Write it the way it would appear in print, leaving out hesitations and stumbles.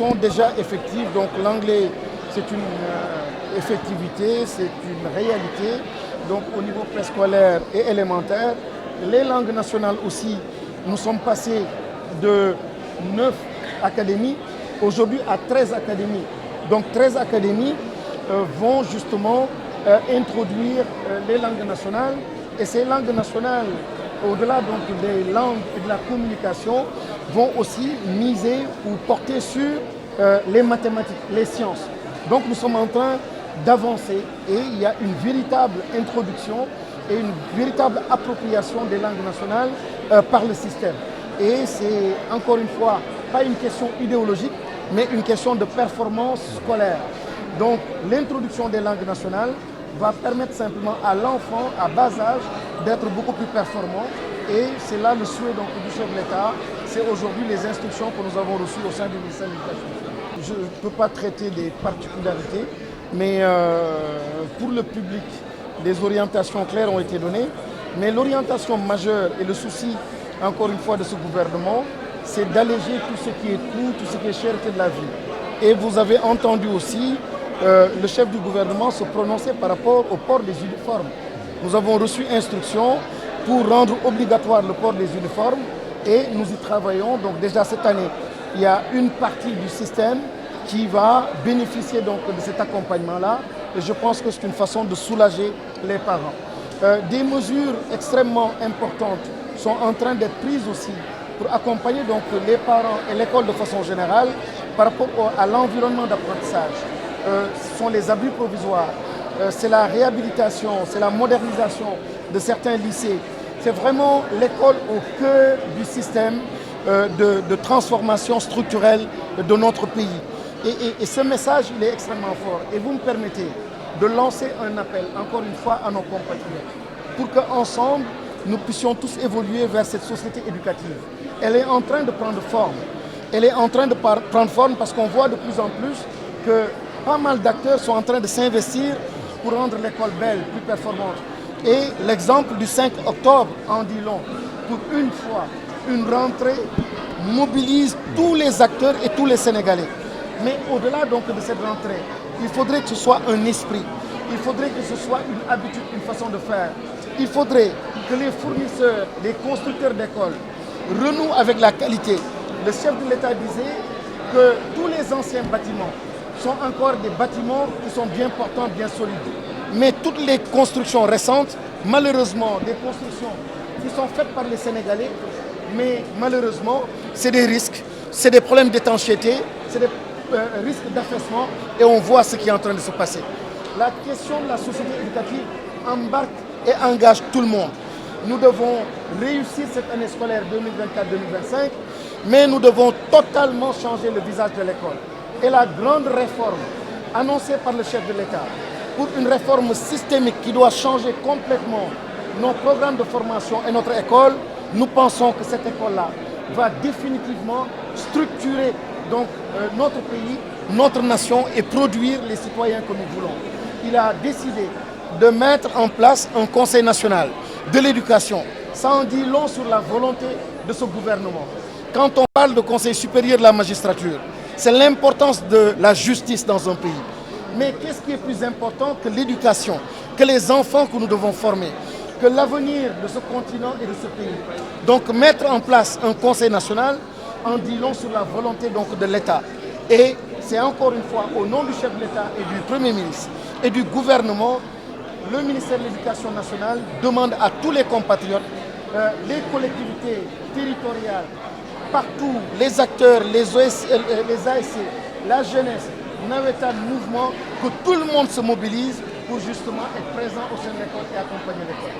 sont déjà effectives. Donc l'anglais, c'est une effectivité, c'est une réalité. Donc au niveau préscolaire et élémentaire, les langues nationales aussi, nous sommes passés de 9 académies aujourd'hui à 13 académies. Donc 13 académies vont justement introduire les langues nationales. Et ces langues nationales, au-delà donc des langues et de la communication, vont aussi miser ou porter sur les mathématiques, les sciences. Donc nous sommes en train d'avancer et il y a une véritable introduction et une véritable appropriation des langues nationales par le système. Et c'est encore une fois pas une question idéologique, mais une question de performance scolaire. Donc l'introduction des langues nationales va permettre simplement à l'enfant, à bas âge, d'être beaucoup plus performant. Et c'est là le souhait donc, du chef de l'État. C'est aujourd'hui les instructions que nous avons reçues au sein du ministère de l'Éducation. Je ne peux pas traiter des particularités, mais pour le public, des orientations claires ont été données. Mais l'orientation majeure et le souci, encore une fois, de ce gouvernement, c'est d'alléger tout ce qui est coût, tout ce qui est cherté de la vie. Et vous avez entendu aussi le chef du gouvernement se prononcer par rapport au port des uniformes. Nous avons reçu instruction pour rendre obligatoire le port des uniformes et nous y travaillons. Donc déjà cette année, il y a une partie du système qui va bénéficier donc de cet accompagnement-là. Et je pense que c'est une façon de soulager les parents. Des mesures extrêmement importantes sont en train d'être prises aussi pour accompagner donc les parents et l'école de façon générale par rapport à l'environnement d'apprentissage. Ce sont les abris provisoires, c'est la réhabilitation, c'est la modernisation de certains lycées. C'est vraiment l'école au cœur du système de transformation structurelle de notre pays. Et ce message, il est extrêmement fort. Et vous me permettez de lancer un appel, encore une fois, à nos compatriotes, pour qu'ensemble, nous puissions tous évoluer vers cette société éducative. Elle est en train de prendre forme. Elle est en train de prendre forme parce qu'on voit de plus en plus que pas mal d'acteurs sont en train de s'investir pour rendre l'école belle, plus performante. Et l'exemple du 5 octobre en dit long. Pour une fois, une rentrée mobilise tous les acteurs et tous les Sénégalais. Mais au-delà donc de cette rentrée, il faudrait que ce soit un esprit. Il faudrait que ce soit une habitude, une façon de faire. Il faudrait que les fournisseurs, les constructeurs d'écoles renouent avec la qualité. Le chef de l'État disait que tous les anciens bâtiments sont encore des bâtiments qui sont bien portants, bien solides. Mais toutes les constructions récentes, malheureusement, des constructions qui sont faites par les Sénégalais, mais malheureusement, c'est des risques, c'est des problèmes d'étanchéité, c'est des risques d'affaissement et on voit ce qui est en train de se passer. La question de la société éducative embarque et engage tout le monde. Nous devons réussir cette année scolaire 2024-2025, mais nous devons totalement changer le visage de l'école. Et la grande réforme annoncée par le chef de l'État, pour une réforme systémique qui doit changer complètement nos programmes de formation et notre école, nous pensons que cette école-là va définitivement structurer donc, notre pays, notre nation et produire les citoyens que nous voulons. Il a décidé de mettre en place un conseil national de l'éducation. Ça en dit long sur la volonté de ce gouvernement. Quand on parle de conseil supérieur de la magistrature, c'est l'importance de la justice dans un pays. Mais qu'est-ce qui est plus important que l'éducation, que les enfants que nous devons former, que l'avenir de ce continent et de ce pays. Donc mettre en place un conseil national en dit long sur la volonté donc, de l'État. Et c'est encore une fois au nom du chef de l'État et du Premier ministre et du gouvernement, le ministère de l'Éducation nationale demande à tous les compatriotes, les collectivités territoriales, partout, les acteurs, les ASC, la jeunesse, Nawetan Mouvement, que tout le monde se mobilise pour justement être présent au sein de l'école et accompagner l'école.